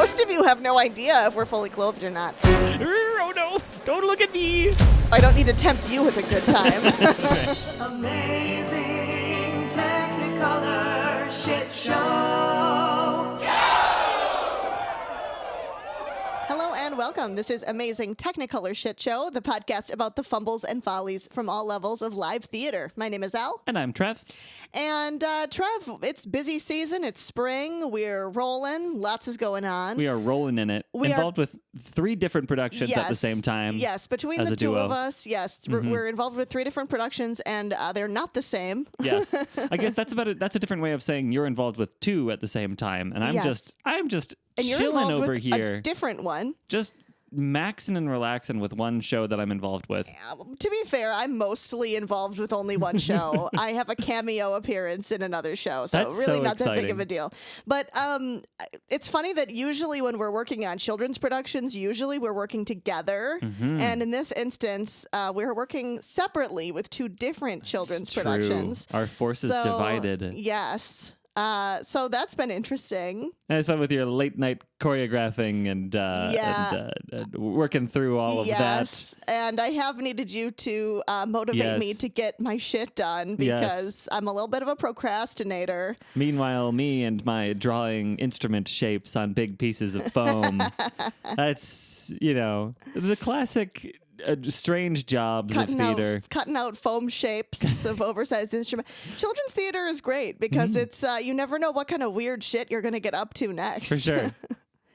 Most of you have no idea if we're fully clothed or not. Oh no, don't look at me. I don't need to tempt you with a good time. Amazing Technicolor Shit Show. Hello and welcome. This is Amazing Technicolor Shit Show, the podcast about the fumbles and follies from all levels of live theater. My name is Elle. And I'm Trev. And Trev, it's busy season. It's spring. We're rolling. Lots is going on. We are rolling in it. Involved with 3 different productions at the same time. Yes, between the two of us, yes. We're involved with 3 different productions, and they're not the same. Yes. I guess that's a different way of saying you're involved with 2 at the same time. And I'm just and you're chilling involved over with here. A different one. Just maxing and relaxing with one show that I'm involved with. To be fair, I'm mostly involved with only one show. I have a cameo appearance in another show, so That's really so not that big exciting. of a deal. But it's funny that usually when we're working on children's productions, usually we're working together. And in this instance, we're working separately with 2 different children's It's true. productions. Our forces So, divided. Yes. So that's been interesting. And it's fun with your late night choreographing and working through all of Yes, and I have needed you to motivate me to get my shit done because I'm a little bit of a procrastinator. that. Meanwhile, me and my drawing instrument shapes on big pieces of foam. That's, the classic strange jobs of theater. Cutting out foam shapes of oversized instrument. Children's theater is great because it's you never know what kind of weird shit you're going to get up to next. For sure.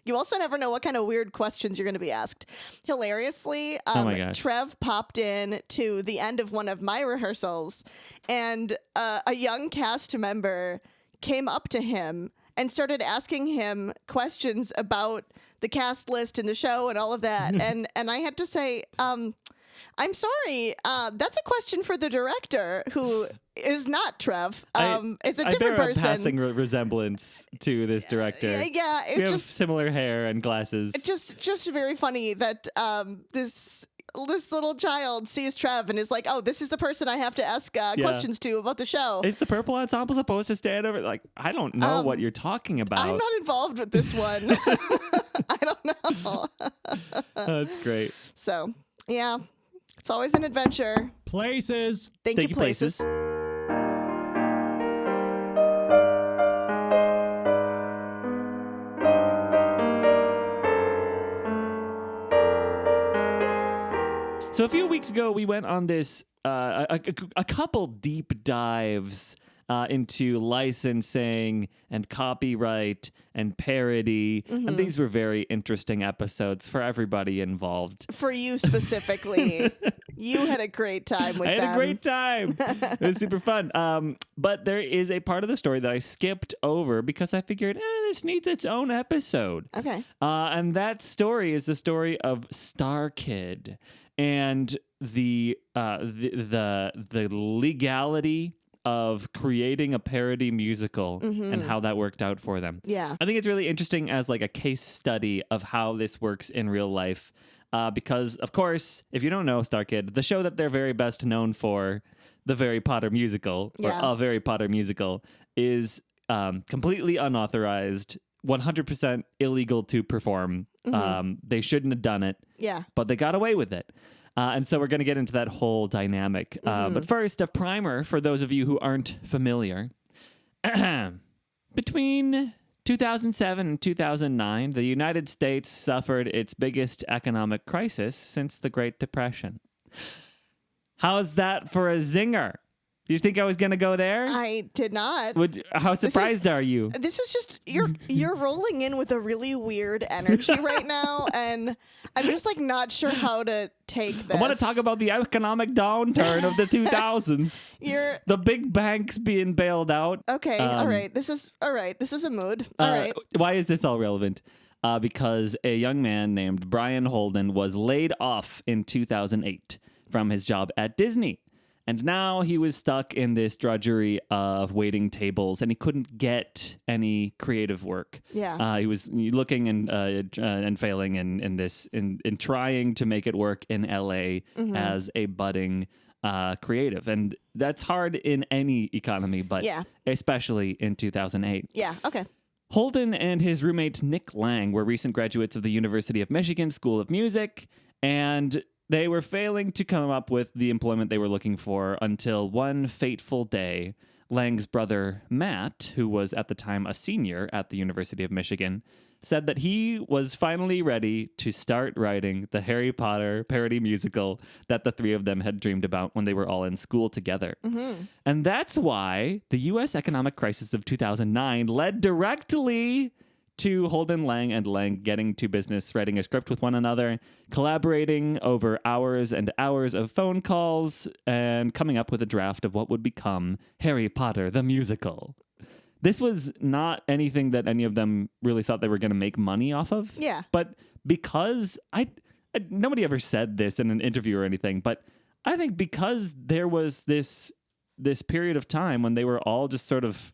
You also never know what kind of weird questions you're going to be asked. Hilariously, Oh my gosh. Trev popped in to the end of one of my rehearsals, and a young cast member came up to him and started asking him questions about the cast list and the show and all of that. and I had to say, I'm sorry, that's a question for the director, who is not Trev. It's a different bear person. A passing resemblance to this director. Yeah, We it's have just similar hair and glasses. just very funny that this little child sees Trev and is like, oh, this is the person I have to ask questions to about the show. Is the purple ensemble supposed to stand over? Like, I don't know what you're talking about. I'm not involved with this one. I don't know. That's great. So, yeah, it's always an adventure. Places. Thank you, places. So a few weeks ago, we went on this a couple deep dives into licensing and copyright and parody, and these were very interesting episodes for everybody involved. For you specifically. You had a great time with I them. had a great time. It was super fun. But there is a part of the story that I skipped over because I figured, this needs its own episode. Okay. And that story is the story of StarKid and the legality of creating a parody musical and how that worked out for them. Yeah. I think it's really interesting as like a case study of how this works in real life. Because, of course, if you don't know StarKid, the show that they're very best known for, the Very Potter musical, or A Very Potter musical, is completely unauthorized, 100% illegal to perform. They shouldn't have done it. Yeah. But they got away with it. And so we're going to get into that whole dynamic. But first, a primer for those of you who aren't familiar. Between 2007 and 2009, the United States suffered its biggest economic crisis since the Great Depression. How's that for a zinger? Do you think I was going to go there? I did not. How surprised are you? This is just you're rolling in with a really weird energy right now, and I'm just like not sure how to take this. I want to talk about the economic downturn of the 2000s. The big banks being bailed out. Okay, all right. This is a mood. All right. Why is this all relevant? Because a young man named Brian Holden was laid off in 2008 from his job at Disney. And now he was stuck in this drudgery of waiting tables, and he couldn't get any creative work. Yeah. He was looking and failing in trying to make it work in LA as a budding creative. And that's hard in any economy, but especially in 2008. Yeah, okay. Holden and his roommate Nick Lang were recent graduates of the University of Michigan School of Music, and they were failing to come up with the employment they were looking for until one fateful day. Lang's brother, Matt, who was at the time a senior at the University of Michigan, said that he was finally ready to start writing the Harry Potter parody musical that the three of them had dreamed about when they were all in school together. And that's why the U.S. economic crisis of 2009 led directly to Holden, Lang, and Lang getting to business, writing a script with one another, collaborating over hours and hours of phone calls, and coming up with a draft of what would become Harry Potter the Musical. This was not anything that any of them really thought they were going to make money off of. Yeah. But because nobody ever said this in an interview or anything, but I think because there was this period of time when they were all just sort of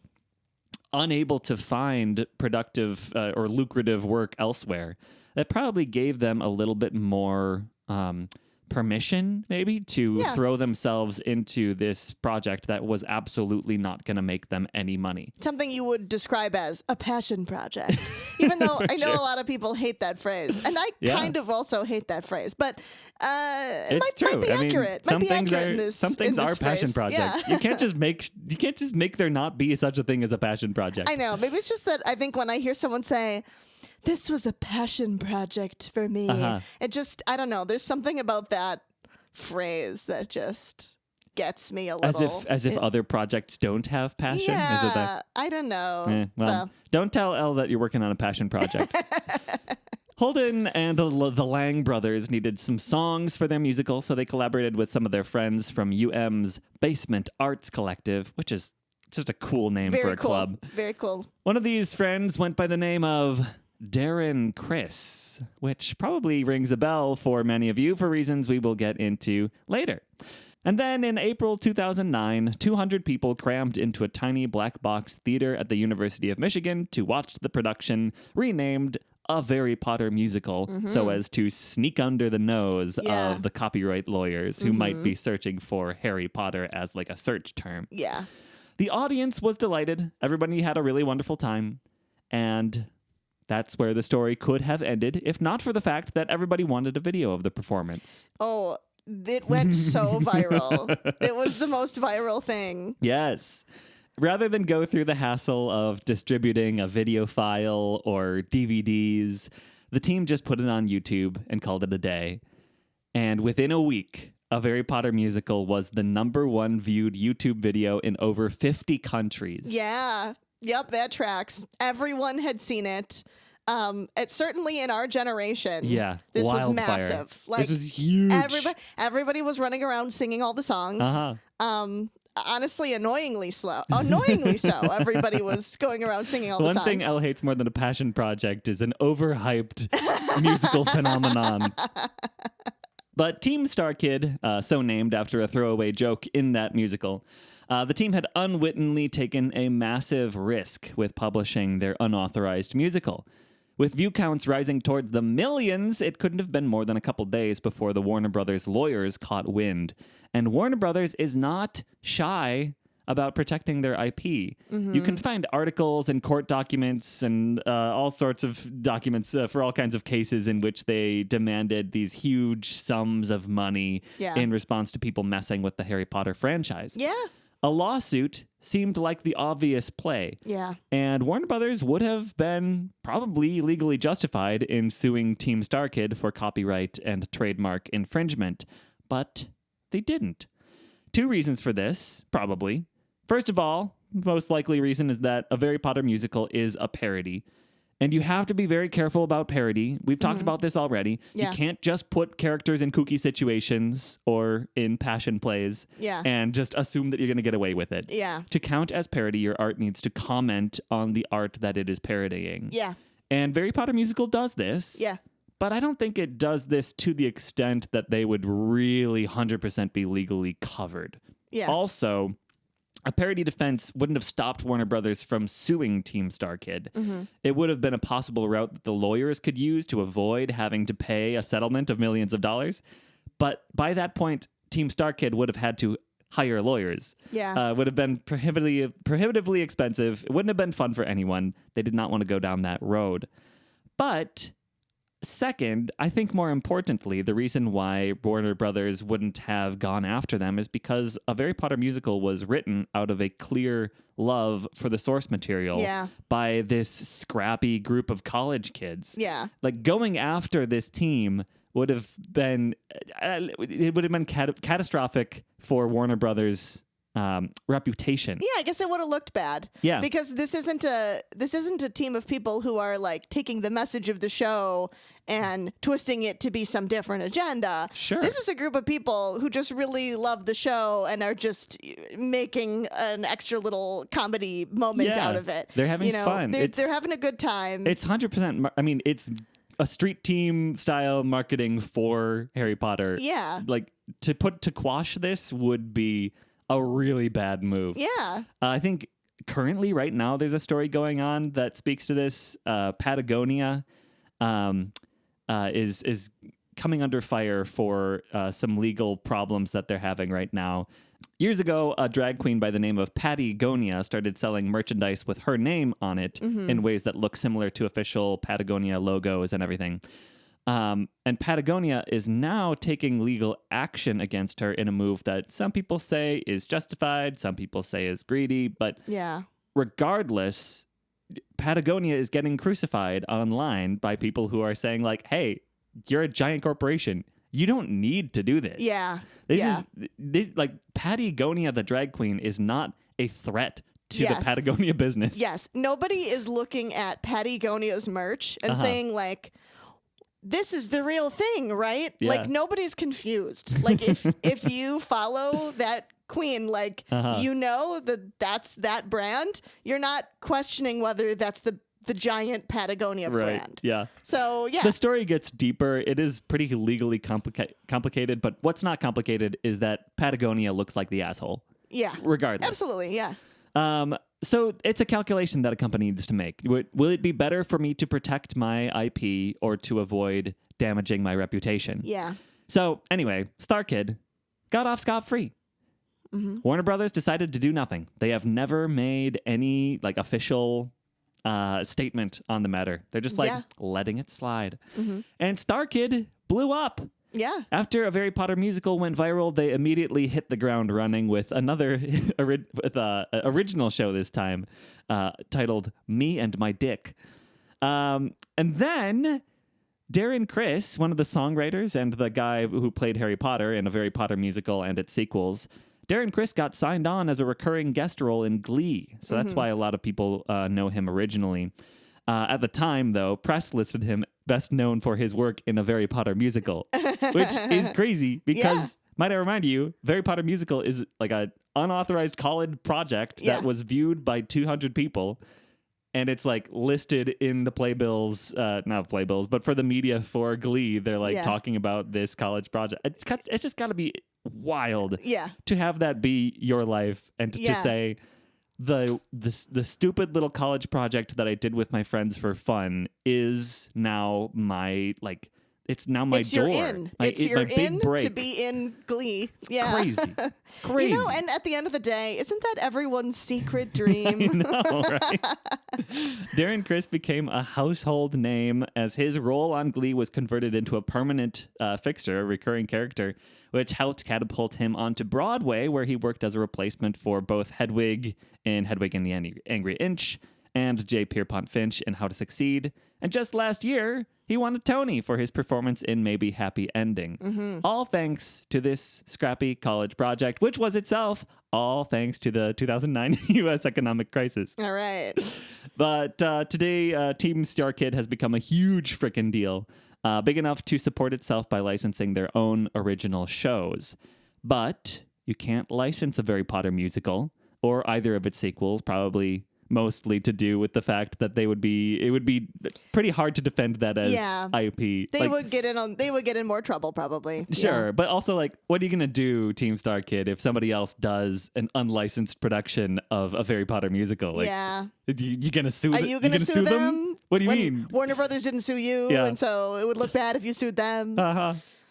unable to find productive or lucrative work elsewhere, that probably gave them a little bit more permission, maybe, to throw themselves into this project that was absolutely not going to make them any money. Something you would describe as a passion project, even though I know a lot of people hate that phrase, and I kind of also hate that phrase, but it's true. Might be accurate. Some things in are this passion phrase. projects. Yeah. You can't just make there not be such a thing as a passion project. I know. Maybe it's just that I think when I hear someone say, "This was a passion project for me," it just, I don't know. There's something about that phrase that just gets me a little. As if other projects don't have passion. Yeah, Is it that? I don't know. Don't tell Elle that you're working on a passion project. Holden and the Lang brothers needed some songs for their musical, so they collaborated with some of their friends from UM's Basement Arts Collective, which is just a cool name for a club. Very cool. One of these friends went by the name of Darren Criss, which probably rings a bell for many of you for reasons we will get into later. And then in April 2009, 200 people crammed into a tiny black box theater at the University of Michigan to watch the production, renamed A Harry Potter Musical, so as to sneak under the nose of the copyright lawyers who might be searching for Harry Potter as like a search term. Yeah. The audience was delighted. Everybody had a really wonderful time. And that's where the story could have ended, if not for the fact that everybody wanted a video of the performance. Oh, it went so viral. It was the most viral thing. Yes. Rather than go through the hassle of distributing a video file or DVDs, the team just put it on YouTube and called it a day. And within a week, A Harry Potter Musical was the #1 viewed YouTube video in over 50 countries. Yeah. Yep, that tracks. Everyone had seen it. It's certainly in our generation. Yeah, this wildfire. was massive. Like, this was huge. Everybody was running around singing all the songs. Honestly, annoyingly so. Everybody was going around singing all the songs. One thing Elle hates more than a passion project is an overhyped musical phenomenon. But Team StarKid, so named after a throwaway joke in that musical, the team had unwittingly taken a massive risk with publishing their unauthorized musical. With view counts rising toward the millions, it couldn't have been more than a couple days before the Warner Brothers lawyers caught wind. And Warner Brothers is not shy about protecting their IP. You can find articles and court documents and all sorts of documents for all kinds of cases in which they demanded these huge sums of money in response to people messing with the Harry Potter franchise. Yeah. A lawsuit seemed like the obvious play. Yeah. And Warner Brothers would have been probably legally justified in suing Team StarKid for copyright and trademark infringement. But they didn't. 2 reasons for this, probably. First of all, the most likely reason is that A Harry Potter Musical is a parody. And you have to be very careful about parody. We've talked about this already. Yeah. You can't just put characters in kooky situations or in passion plays and just assume that you're going to get away with it. Yeah. To count as parody, your art needs to comment on the art that it is parodying. Yeah. And Harry Potter Musical does this. Yeah. But I don't think it does this to the extent that they would really 100% be legally covered. Yeah. Also, a parody defense wouldn't have stopped Warner Brothers from suing Team StarKid. It would have been a possible route that the lawyers could use to avoid having to pay a settlement of millions of dollars. But by that point, Team StarKid would have had to hire lawyers. Yeah. Would have been prohibitively expensive. It wouldn't have been fun for anyone. They did not want to go down that road. But second, I think more importantly, the reason why Warner Brothers wouldn't have gone after them is because a Harry Potter musical was written out of a clear love for the source material by this scrappy group of college kids. Yeah. Like going after this team would have been catastrophic for Warner Brothers' reputation. Yeah, I guess it would have looked bad. Yeah. Because this isn't a team of people who are like taking the message of the show and twisting it to be some different agenda. Sure. This is a group of people who just really love the show and are just making an extra little comedy moment out of it. They're having fun. They're having a good time. It's 100%. I mean, it's a street team style marketing for Harry Potter. Yeah. Like to quash this would be a really bad move. Yeah. I think currently right now there's a story going on that speaks to this. Patagonia is coming under fire for some legal problems that they're having right now. Years ago, a drag queen by the name of Patagonia started selling merchandise with her name on it in ways that look similar to official Patagonia logos and everything. And Patagonia is now taking legal action against her in a move that some people say is justified, some people say is greedy, but regardless, Patagonia is getting crucified online by people who are saying like, hey, you're a giant corporation. You don't need to do this. Yeah. This like Patagonia, the drag queen, is not a threat to the Patagonia business. Yes. Nobody is looking at Patagonia's merch and saying like, this is the real thing, right? Yeah. Like nobody's confused. Like if you follow that queen, like you know that's that brand, you're not questioning whether that's the giant Patagonia brand. Yeah. So yeah. The story gets deeper. It is pretty legally complicated, but what's not complicated is that Patagonia looks like the asshole. Yeah. Regardless. Absolutely, yeah. So it's a calculation that a company needs to make. Will it be better for me to protect my IP or to avoid damaging my reputation? Yeah. So anyway, StarKid got off scot-free. Warner Brothers decided to do nothing. They have never made any like official statement on the matter. They're just like letting it slide. And StarKid blew up. Yeah. After a Harry Potter musical went viral, they immediately hit the ground running with another original show this time titled Me and My Dick. And then Darren Criss, one of the songwriters and the guy who played Harry Potter in a Harry Potter musical and its sequels, Darren Criss got signed on as a recurring guest role in Glee. So that's why a lot of people know him originally. At the time, though, press listed him best known for his work in a Harry Potter musical, which is crazy because, might I remind you, Harry Potter musical is like an unauthorized college project that was viewed by 200 people. And it's like listed in the playbills, not playbills, but for the media for Glee, they're like talking about this college project. It's just got to be wild to have that be your life and to say the stupid little college project that I did with my friends for fun is now my like it's now my door. Your in. My, it's your my big in break. to be in Glee. Yeah. Crazy. You know, and at the end of the day, isn't that everyone's secret dream? I know, right? Darren Criss became a household name as his role on Glee was converted into a permanent fixture, a recurring character, which helped catapult him onto Broadway, where he worked as a replacement for both Hedwig in Hedwig and the Angry Inch and J. Pierpont Finch in How to Succeed. And just last year, he won a Tony for his performance in Maybe Happy Ending. All thanks to this scrappy college project, which was itself all thanks to the 2009 U.S. economic crisis. All right. But today, Team StarKid has become a huge frickin' deal, big enough to support itself by licensing their own original shows. But you can't license a Harry Potter musical or either of its sequels, probably mostly to do with the fact that it would be pretty hard to defend that as IP. They would get in more trouble probably. Sure, but also like, what are you gonna do, Team StarKid, if somebody else does an unlicensed production of a Harry Potter musical? Like, you gonna sue? Are you gonna sue them? What do you mean? Warner Brothers didn't sue you, and so it would look bad if you sued them.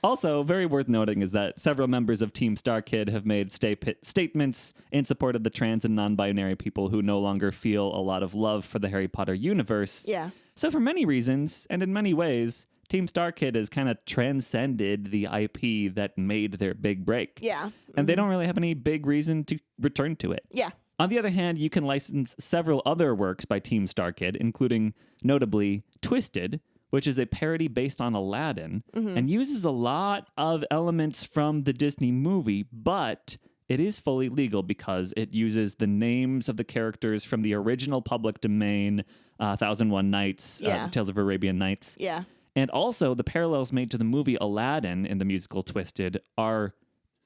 Also, very worth noting is that several members of Team StarKid have made statements in support of the trans and non-binary people who no longer feel a lot of love for the Harry Potter universe. Yeah. So for many reasons, and in many ways, Team StarKid has kind of transcended the IP that made their big break. Yeah. And they don't really have any big reason to return to it. Yeah. On the other hand, you can license several other works by Team StarKid, including, notably, Twisted, which is a parody based on Aladdin, and uses a lot of elements from the Disney movie, but it is fully legal because it uses the names of the characters from the original public domain, 1001 Nights, Tales of Arabian Nights. Yeah. And also, the parallels made to the movie Aladdin in the musical Twisted are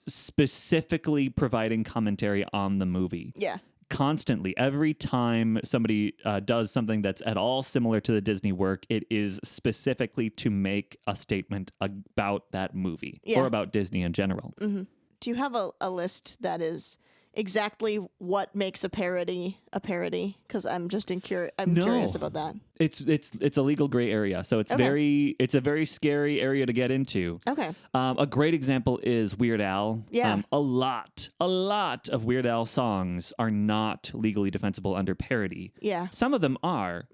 specifically providing commentary on the movie. Yeah. Constantly, every time somebody does something that's at all similar to the Disney work, it is specifically to make a statement about that movie or about Disney in general. Do you have a list that is exactly what makes a parody a parody? Because I'm just curious about that. It's a legal gray area, so it's a very scary area to get into. Okay. A great example is Weird Al. Yeah. A lot of Weird Al songs are not legally defensible under parody. Yeah. Some of them are.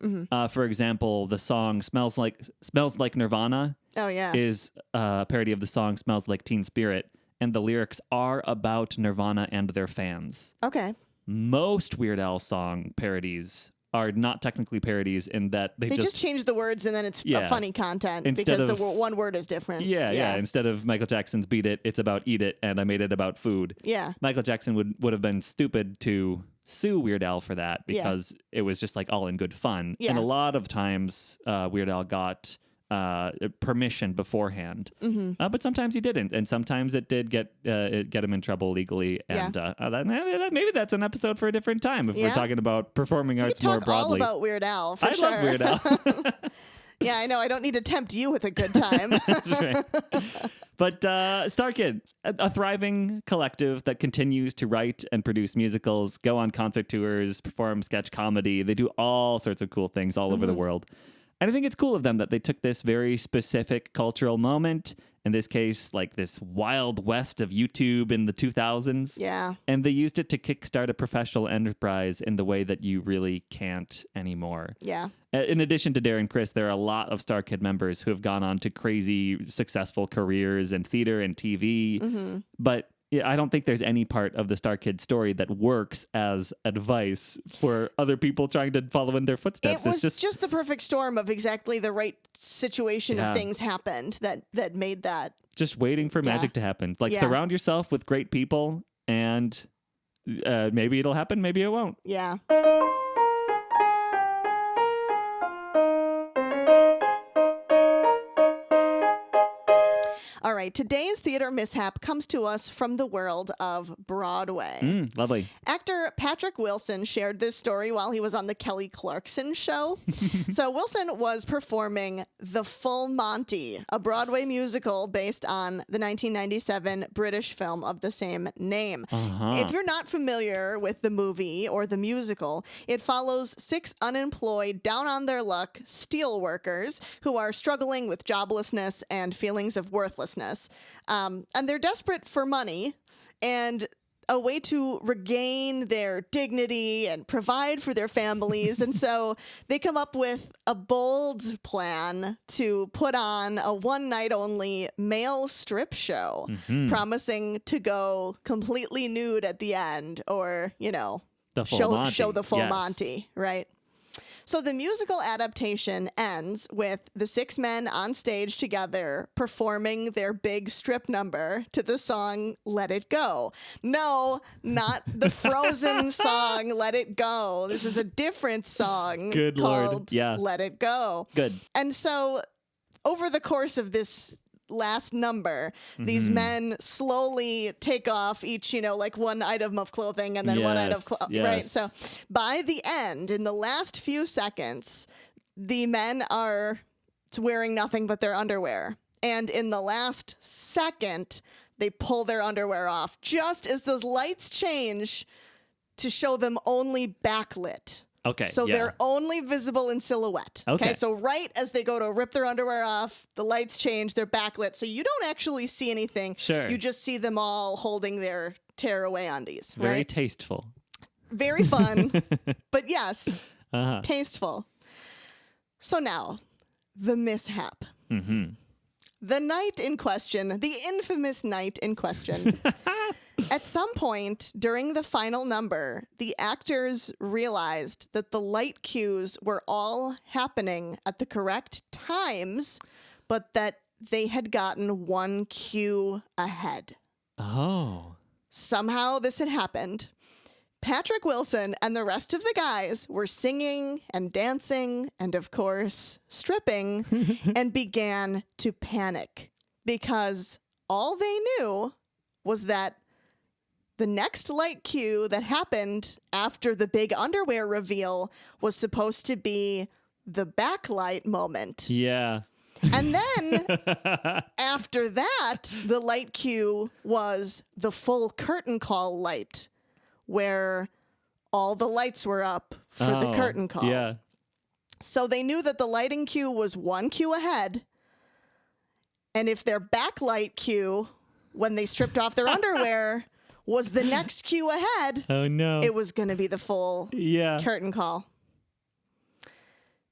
For example, the song "Smells Like Nirvana" Oh yeah. is a parody of the song "Smells Like Teen Spirit," and the lyrics are about Nirvana and their fans. Okay. Most Weird Al song parodies are not technically parodies in that they just change the words and then it's a funny content because the one word is different. Yeah. Instead of Michael Jackson's "Beat It," it's about "Eat It," and I made it about food. Yeah. Michael Jackson would have been stupid to sue Weird Al for that because it was just like all in good fun. Yeah. And a lot of times Weird Al got permission beforehand, but sometimes he didn't, and sometimes it did get him in trouble legally. And maybe that's an episode for a different time if we're talking about performing arts more broadly. All about Weird Al. For I sure. love Weird Al. Yeah, I know. I don't need to tempt you with a good time. That's right. But StarKid, a thriving collective that continues to write and produce musicals, go on concert tours, perform sketch comedy. They do all sorts of cool things all over the world. And I think it's cool of them that they took this very specific cultural moment, in this case, like this wild west of YouTube in the 2000s. Yeah. And they used it to kickstart a professional enterprise in the way that you really can't anymore. Yeah. In addition to Darren Criss, there are a lot of StarKid members who have gone on to crazy, successful careers in theater and TV. But I don't think there's any part of the StarKid story that works as advice for other people trying to follow in their footsteps. It was just the perfect storm of exactly the right situation of things happened that made that. Just waiting for magic to happen. Like surround yourself with great people and maybe it'll happen, maybe it won't. Yeah. All right, today's theater mishap comes to us from the world of Broadway. Lovely. Actor Patrick Wilson shared this story while he was on the Kelly Clarkson show. So Wilson was performing The Full Monty, a Broadway musical based on the 1997 British film of the same name. If you're not familiar with the movie or the musical, it follows 6 unemployed, down on their luck steel workers who are struggling with joblessness and feelings of worthlessness. And they're desperate for money and a way to regain their dignity and provide for their families. And so they come up with a bold plan to put on a one-night only male strip show, promising to go completely nude at the end or, show the full Monty, right? So the musical adaptation ends with the 6 men on stage together performing their big strip number to the song Let It Go. No, not the Frozen song Let It Go. This is a different song called Let It Go. Good. And so over the course of this last number, these men slowly take off each, like one item of clothing and then one item of clothing, right? So by the end, in the last few seconds, the men are wearing nothing but their underwear. And in the last second, they pull their underwear off just as those lights change to show them only backlit. Okay. So yeah. they're only visible in silhouette. Okay. So right as they go to rip their underwear off, the lights change, they're backlit. So you don't actually see anything. Sure. You just see them all holding their tearaway undies. Very right? tasteful. Very fun. But yes, Uh-huh. tasteful. So now, the mishap. Mm-hmm. The night in question, the infamous night in question. At some point during the final number, the actors realized that the light cues were all happening at the correct times, but that they had gotten one cue ahead. Oh. Somehow this had happened. Patrick Wilson and the rest of the guys were singing and dancing and, of course, stripping and began to panic because all they knew was that the next light cue that happened after the big underwear reveal was supposed to be the backlight moment. Yeah. And then after that, the light cue was the full curtain call light, where all the lights were up for the curtain call. Yeah. So they knew that the lighting cue was one cue ahead. And if their backlight cue, when they stripped off their underwear, was the next cue ahead, Oh, no. it was going to be the full Yeah. curtain call.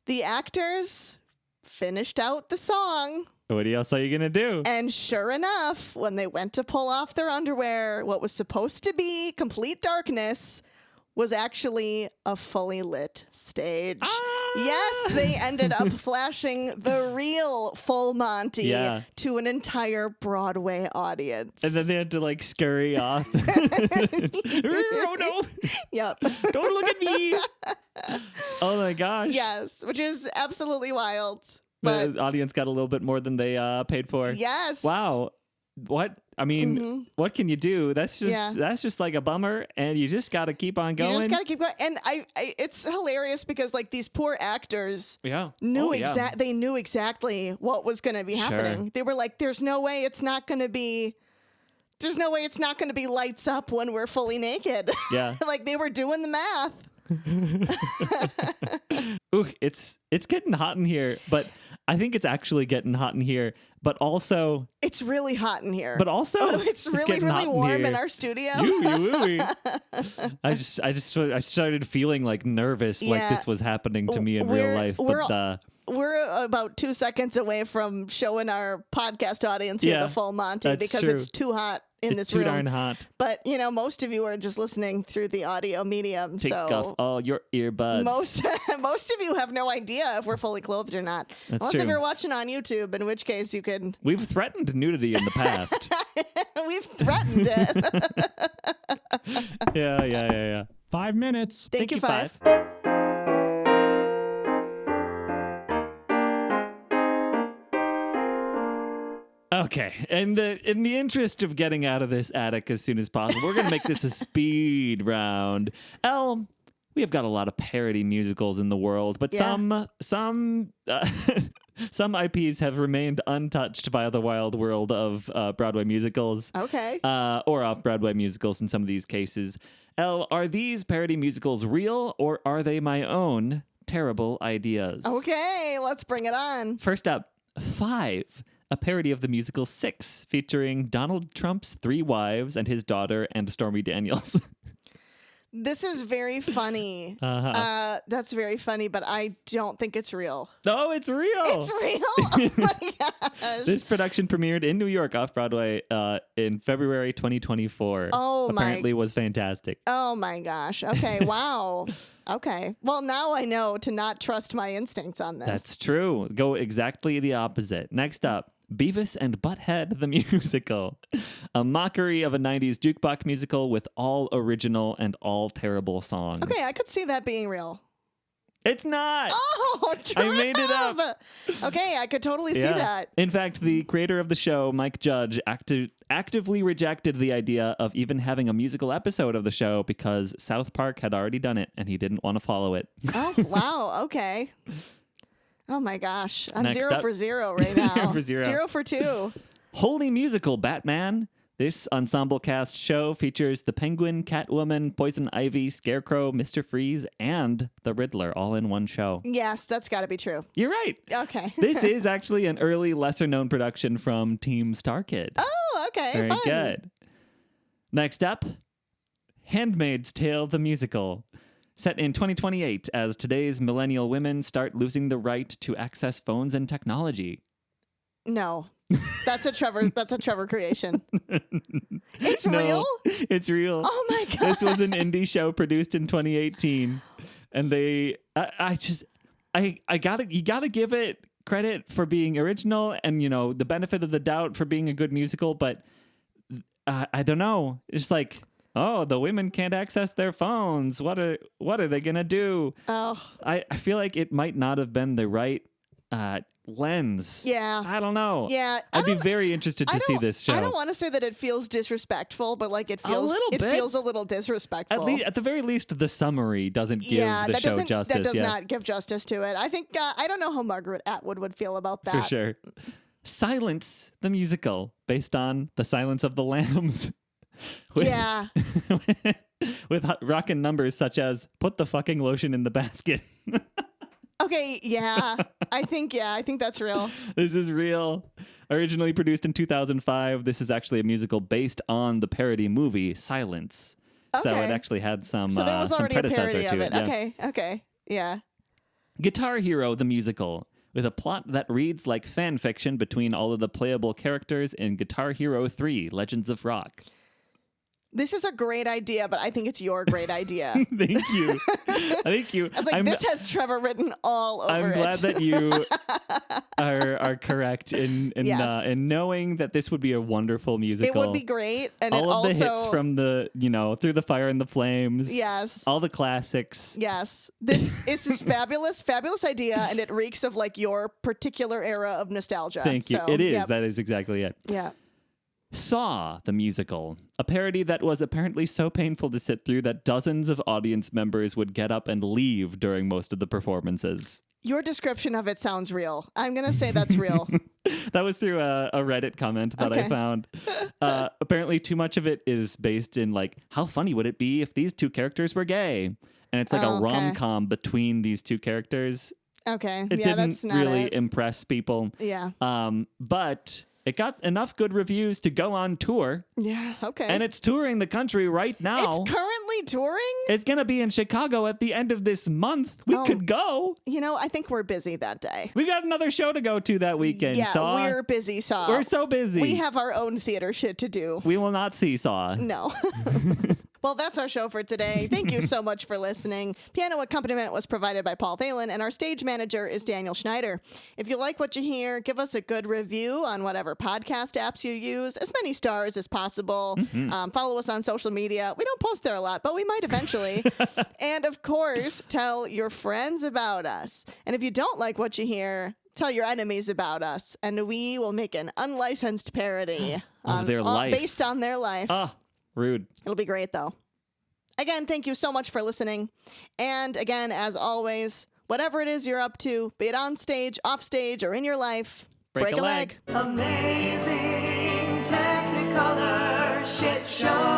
The actors finished out the song. What else are you going to do? And sure enough, when they went to pull off their underwear, what was supposed to be complete darkness was actually a fully lit stage. Yes, they ended up flashing the real full Monty Yeah. to an entire Broadway audience. And then they had to like scurry off. Oh, no. Yep. Don't look at me. Oh, my gosh. Yes, which is absolutely wild. But The audience got a little bit more than they paid for. yes. Wow. What? I mean, what can you do? That's just like a bummer, and you just got to keep on going. You just got to keep going. And I it's hilarious because like these poor actors knew they knew exactly what was going to be happening. They were like, there's no way it's not going to be lights up when we're fully naked. Yeah. Like they were doing the math. Ooh, it's getting hot in here, but I think it's actually getting hot in here, but also It's really hot in here. But also, it's really, getting really hot warm in here. our studio. Ooey, wooey. I started feeling like nervous, like Yeah. this was happening to me in real life. But We're about 2 seconds away from showing our podcast audience here Yeah, the full Monty that's because true. it's too hot in it's this too room. darn hot. But, you know, most of you are just listening through the audio medium. Take so off all your earbuds. most of you have no idea if we're fully clothed or not. That's Unless true. if you're watching on YouTube, in which case you could. We've threatened nudity in the past. We've threatened it. Yeah. 5 minutes. Thank you, Five. Okay, and in the interest of getting out of this attic as soon as possible, we're gonna make this a speed round. Elle, we have got a lot of parody musicals in the world, but Yeah. some IPs have remained untouched by the wild world of Broadway musicals. Okay. Or off-Broadway musicals in some of these cases. Elle, are these parody musicals real, or are they my own terrible ideas? Okay, let's bring it on. First up, 5, a parody of the musical 6, featuring Donald Trump's 3 wives and his daughter and Stormy Daniels. This is very funny. That's very funny, but I don't think it's real. Oh, it's real! It's real? Oh my gosh. This production premiered in New York off-Broadway in February 2024. Oh, my- Apparently was fantastic. Oh my gosh. Okay, wow. Okay. Well, now I know to not trust my instincts on this. That's true. Go exactly the opposite. Next up, Beavis and Butthead the Musical, a mockery of a 90s jukebox musical with all original and all terrible songs. Okay, I could see that being real. It's not! Oh, Trev! I made it up. Okay, I could totally see that. In fact, the creator of the show, Mike Judge, actively rejected the idea of even having a musical episode of the show because South Park had already done it and he didn't want to follow it. Oh, wow. Okay. Oh my gosh. I'm Next 0 up. for 0 right now. 0 for 0. 0 for 2. Holy Musical Batman, This ensemble cast show features the Penguin, Catwoman, Poison Ivy, Scarecrow, Mr. Freeze, and the Riddler all in one show. Yes, that's got to be true. You're right. Okay. This is actually an early, lesser-known production from Team StarKid. Oh, okay. Very fun. good. Next up, Handmaid's Tale the Musical. Set in 2028 as today's millennial women start losing the right to access phones and technology. No. That's a Trevor creation. It's No, real? It's real. Oh my god. This was an indie show produced in 2018, and you gotta give it credit for being original and the benefit of the doubt for being a good musical. But I don't know. It's like, oh, the women can't access their phones. What are they gonna do? Oh. I feel like it might not have been the right lens. Yeah. I don't know. Yeah. I'd be very interested to see this show. I don't want to say that it feels disrespectful, but like it feels a little disrespectful. At the very least, the summary doesn't give the show justice. That does not give justice to it. I think I don't know how Margaret Atwood would feel about that. For sure. Silence the musical, based on The Silence of the Lambs. Yeah. With rockin' numbers such as "Put the fucking lotion in the basket." Okay, yeah. I think that's real. This is real. Originally produced in 2005, this is actually a musical based on the parody movie Silence. So it actually had some So there was already a predecessor parody to of it. Yeah. Okay. Yeah. Guitar Hero the Musical, with a plot that reads like fan fiction between all of the playable characters in Guitar Hero 3: Legends of Rock. This is a great idea, but I think it's your great idea. Thank you. Thank you. I was like, this has Trevor written all over it. I'm glad that you are correct in Yes. in knowing that this would be a wonderful musical. It would be great, and all it of also the hits from the Through the Fire and the Flames. Yes. All the classics. Yes. This is fabulous idea, and it reeks of like your particular era of nostalgia. Thank you. So, It is. yep. That is exactly it. Yeah. Saw the Musical, a parody that was apparently so painful to sit through that dozens of audience members would get up and leave during most of the performances. Your description of it sounds real. I'm going to say that's real. That was through a Reddit comment that I found. Apparently too much of it is based in like, how funny would it be if these two characters were gay? And it's like a rom-com between these two characters. Okay. It yeah, didn't that's not really it. impress people. Yeah. But it got enough good reviews to go on tour. Yeah. Okay. And it's touring the country right now. It's currently touring? It's going to be in Chicago at the end of this month. We could go. I think we're busy that day. We got another show to go to that weekend. Yeah, Saw. we're busy, Saw. We're so busy. We have our own theater shit to do. We will not see Saw. No. Well, that's our show for today. Thank you so much for listening. Piano accompaniment was provided by Paul Thelen, and our stage manager is Daniel Schneider. If you like what you hear, give us a good review on whatever podcast apps you use, as many stars as possible. Follow us on social media. We don't post there a lot, but we might eventually. And of course, tell your friends about us. And if you don't like what you hear, tell your enemies about us, and we will make an unlicensed parody Of their life. based on their life. Rude. It'll be great, though. Again, thank you so much for listening. And again, as always, whatever it is you're up to, be it on stage, off stage, or in your life, Break a leg. Amazing Technicolor Shit Show.